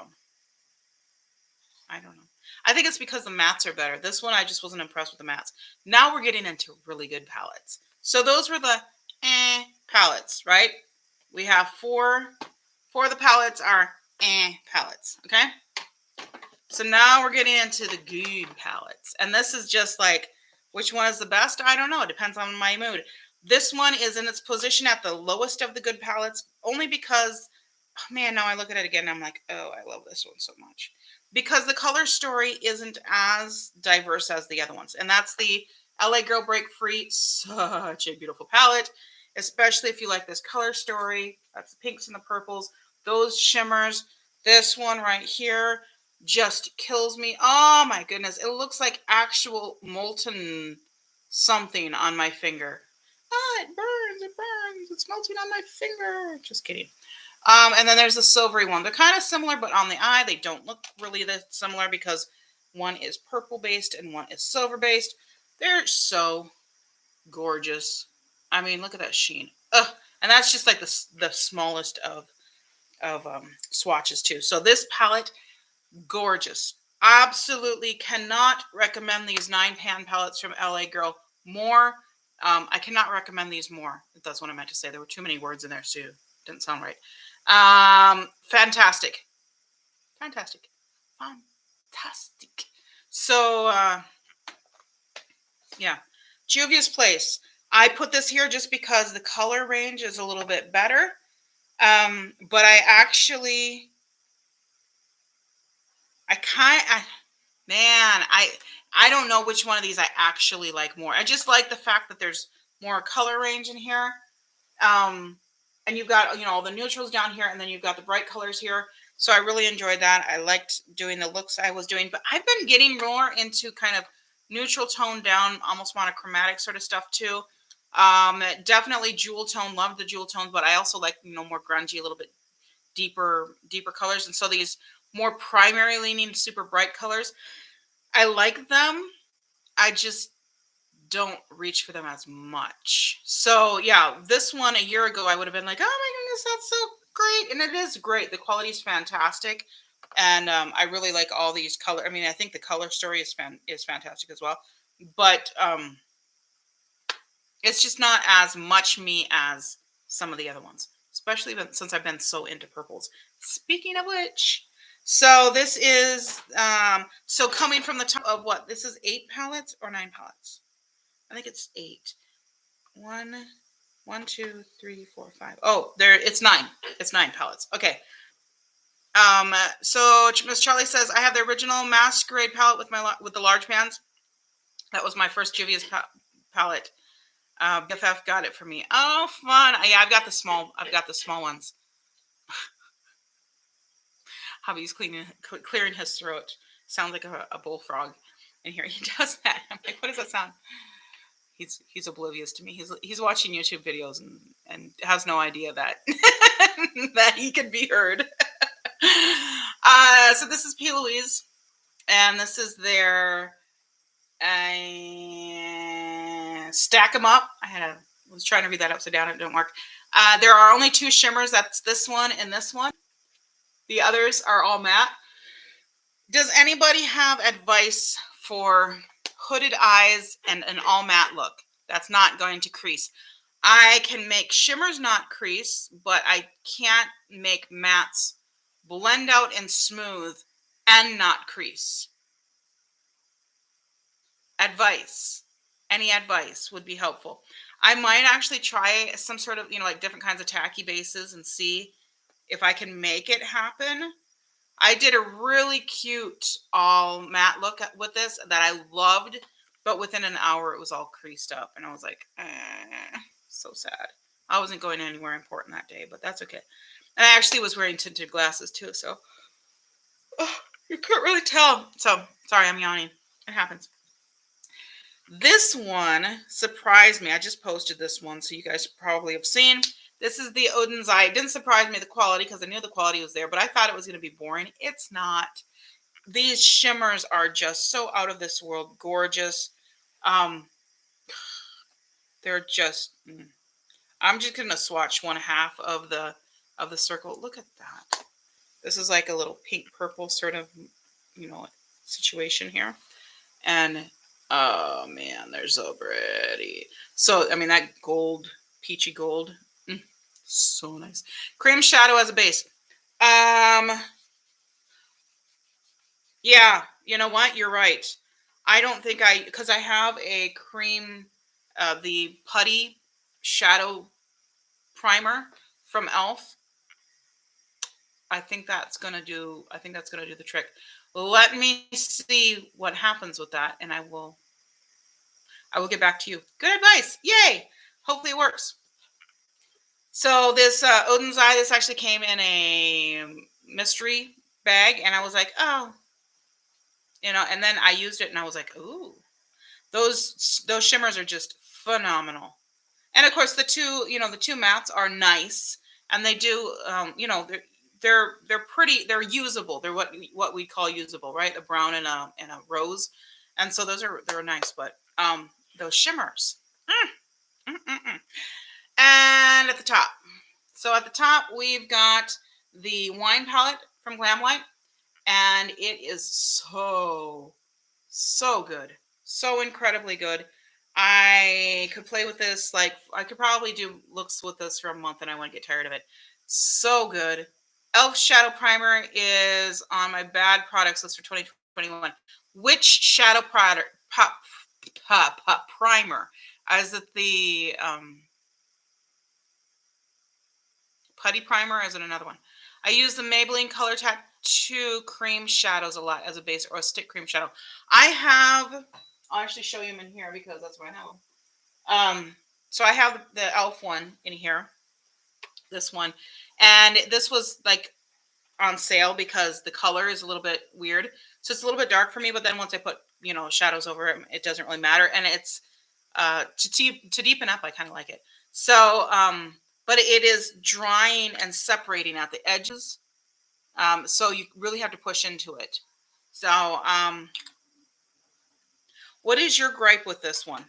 I don't know. I think it's because the mats are better. This one, I just wasn't impressed with the mats. Now we're getting into really good palettes. So those were the palettes, right? We have four of the palettes are palettes, okay? So now we're getting into the good palettes. And this is just like Which one is the best? I don't know. It depends on my mood. This one is in its position at the lowest of the good palettes, only because, oh man, now I look at it again and I'm like, oh, I love this one so much. Because the color story isn't as diverse as the other ones. And that's the LA Girl Break Free. Such a beautiful palette, especially if you like this color story. That's the pinks and the purples, those shimmers. This one right here just kills me. Oh my goodness. It looks like actual molten something on my finger. Ah, it burns, it's melting on my finger. Just kidding. And then there's the silvery one. They're kind of similar, but on the eye, they don't look really that similar because one is purple based and one is silver based. They're so gorgeous. I mean, look at that sheen. Ugh. And that's just like the smallest of swatches too. So this palette, gorgeous. Absolutely cannot recommend these 9-pan palettes from LA Girl more. I cannot recommend these more. That's what I meant to say. There were too many words in there, Sue. Didn't sound right. Fantastic. Fantastic. Fantastic. So, yeah. Juvia's Place. I put this here just because the color range is a little bit better. But I actually, I don't know which one of these I actually like more. I just like the fact that there's more color range in here. And you've got, all the neutrals down here, and then you've got the bright colors here. So I really enjoyed that. I liked doing the looks I was doing, but I've been getting more into kind of neutral tone down, almost monochromatic sort of stuff too. Definitely jewel tone, loved the jewel tones, but I also like, more grungy, a little bit deeper colors. And so these more primary leaning, super bright colors, I like them. I just don't reach for them as much. So yeah, this one a year ago, I would have been like, oh my goodness, that's so great. And it is great. The quality is fantastic. And I really like all these color. I mean, I think the color story is fantastic as well. But it's just not as much me as some of the other ones, especially since I've been so into purples. Speaking of which, so this is, so coming from the top of what? This is 8 palettes or 9 palettes? I think it's 8. 1, 2, 3, 4, 5. Oh, it's 9. It's 9 palettes. Okay. So Miss Charlie says I have the original Masquerade palette with the large pans. That was my first Juvia's palette. BFF got it for me. Oh, fun! Yeah, I've got the small ones. Hubby's clearing his throat. Sounds like a bullfrog. And here he does that. I'm like, what does that sound? He's oblivious to me. He's watching YouTube videos and has no idea that that he can be heard. So this is P. Louise, and this is their Stack 'em Up. I was trying to read that upside down. It didn't work. There are only 2 shimmers. That's this one and this one. The others are all matte. Does anybody have advice for hooded eyes and an all matte look that's not going to crease? I can make shimmers not crease, but I can't make mattes blend out and smooth and not crease. Advice. Any advice would be helpful. I might actually try some sort of, like different kinds of tacky bases and see if I can make it happen. I did a really cute all matte look with this that I loved, but within an hour it was all creased up, and I was like, so sad. I wasn't going anywhere important that day, but that's okay. And I actually was wearing tinted glasses too, so you couldn't really tell. So sorry, I'm yawning. It happens. This one surprised me. I just posted this one, so you guys probably have seen. This is the Odin's Eye. It didn't surprise me, the quality, because I knew the quality was there, but I thought it was going to be boring. It's not. These shimmers are just so out of this world gorgeous. They're just, I'm just going to swatch one half of the circle. Look at that. This is like a little pink purple sort of, situation here. And oh man, they're so pretty. So, I mean, that gold, peachy gold, so nice. Cream shadow as a base. Yeah, you know what? You're right. I don't think because I have a cream, the putty shadow primer from Elf. I think that's gonna do the trick. Let me see what happens with that, and I will get back to you. Good advice. Yay. Hopefully it works. So this Odin's Eye, this actually came in a mystery bag, and I was like, oh, and then I used it, and I was like, ooh, those shimmers are just phenomenal. And of course, the two mats are nice, and they do, they're pretty, they're usable. They're what we call usable, right? A brown and a rose, and so they're nice. But those shimmers, mm, mm, mm, mm. And at the top. So at the top, we've got the wine palette from Glam White, and it is so good, so incredibly good. I could play with this, like I could probably do looks with this for a month, and I wouldn't get tired of it. So good. Elf Shadow Primer is on my bad products list for 2021. Which shadow product primer? Is it the putty primer? Or is it another one? I use the Maybelline Color Tattoo Cream Shadows a lot as a base, or a stick cream shadow. I'll actually show you them in here because that's what I have. So I have the Elf one in here, this one, and this was like on sale because the color is a little bit weird. So it's a little bit dark for me, but then once I put, shadows over it, it doesn't really matter. And it's to deepen up, I kind of like it. So, but it is drying and separating at the edges. So you really have to push into it. So, what is your gripe with this one?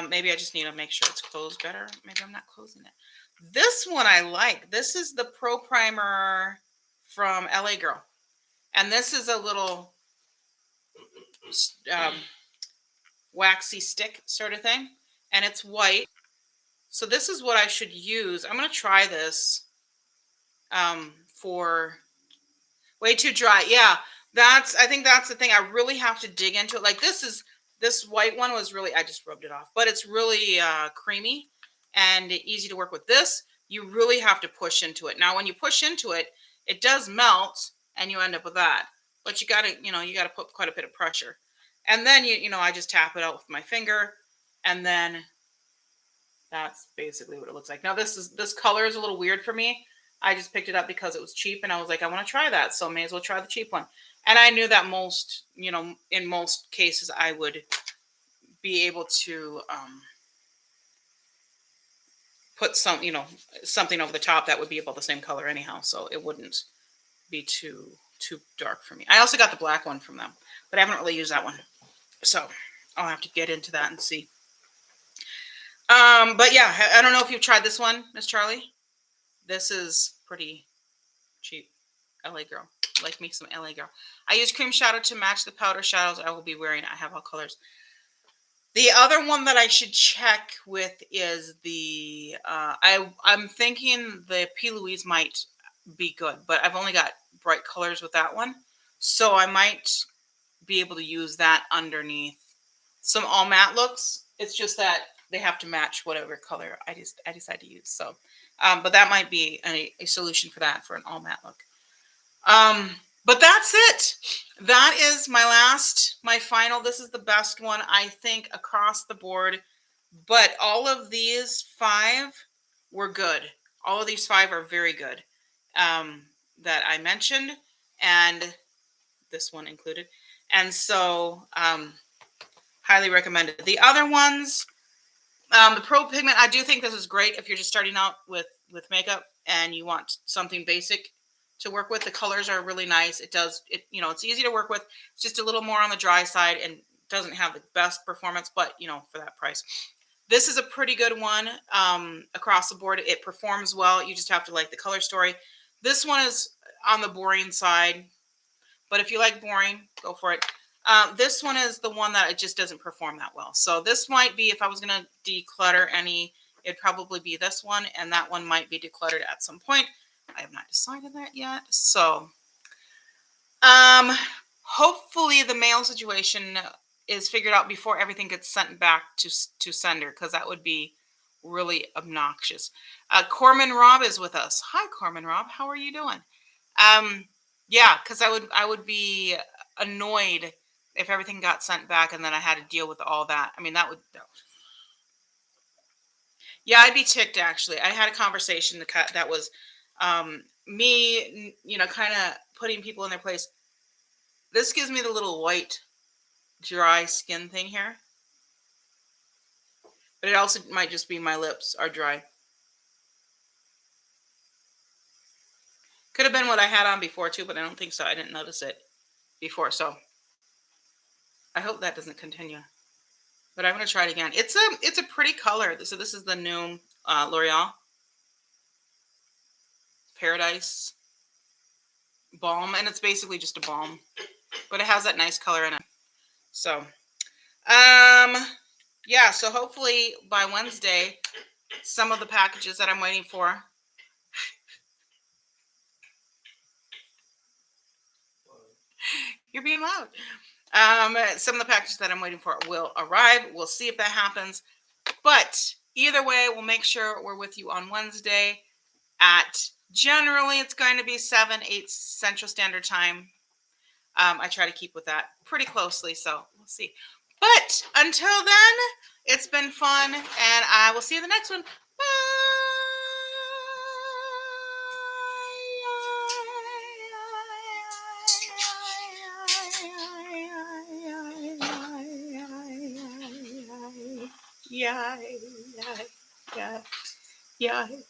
Maybe I just need to make sure it's closed better. Maybe I'm not closing it. This one I like. This is the Pro Primer from LA Girl. And this is a little um, waxy stick sort of thing. And it's white. So this is what I should use. I'm going to try this for way too dry. Yeah, I think that's the thing. I really have to dig into it. Like this white one was really, I just rubbed it off, but it's really creamy and easy to work with. This, you really have to push into it. Now, when you push into it, it does melt and you end up with that. But you gotta put quite a bit of pressure. And then I just tap it out with my finger, and then that's basically what it looks like. Now this color is a little weird for me. I just picked it up because it was cheap, and I was like, I want to try that, so may as well try the cheap one. And I knew that in most cases, I would be able to put something over the top that would be about the same color anyhow, so it wouldn't be too dark for me. I also got the black one from them, but I haven't really used that one, so I'll have to get into that and see. But yeah, I don't know if you've tried this one, Miss Charlie. This is pretty cheap. LA Girl. Like me some LA Girl. I use cream shadow to match the powder shadows I will be wearing. I have all colors. The other one that I should check with is the I'm thinking the P. Louise might be good, but I've only got bright colors with that one. So I might be able to use that underneath some all matte looks. It's just that they have to match whatever color I decide to use. So, but that might be a solution for that, for an all matte look. But that's it. That is my final. This is the best one, I think, across the board. But all of these 5 were good. All of these 5 are very good, that I mentioned, and this one included. And so, highly recommended. The other ones, the Pro Pigment, I do think this is great if you're just starting out with makeup and you want something basic to work with. The colors are really nice. It's easy to work with. It's just a little more on the dry side and doesn't have the best performance, but for that price. This is a pretty good one across the board. It performs well. You just have to like the color story. This one is on the boring side, but if you like boring, go for it. This one is the one that it just doesn't perform that well. So this might be, if I was going to declutter any, it'd probably be this one, and that one might be decluttered at some point. I have not decided that yet. So hopefully the mail situation is figured out before everything gets sent back to sender, because that would be really obnoxious. Corman Rob is with us. Hi, Corman Rob. How are you doing? Yeah, because I would be annoyed if everything got sent back and then I had to deal with all that. I mean, that would. Yeah, I'd be ticked actually. I had a conversation that was me, kind of putting people in their place. This gives me the little white dry skin thing here, but it also might just be my lips are dry. Could have been what I had on before too, but I don't think so. I didn't notice it before, so I hope that doesn't continue. But I'm gonna try it again. It's a pretty color. So this is the new L'Oreal Paradise Balm, and it's basically just a balm, but it has that nice color in it. So, yeah. So hopefully by Wednesday, some of the packages that I'm waiting for. You're being loud. Some of the packages that I'm waiting for will arrive. We'll see if that happens. But either way, we'll make sure we're with you on Wednesday at generally it's going to be 7, 8 Central Standard Time. I try to keep with that pretty closely, so we'll see. But until then, it's been fun, and I will see you in the next one. Bye. Yeah.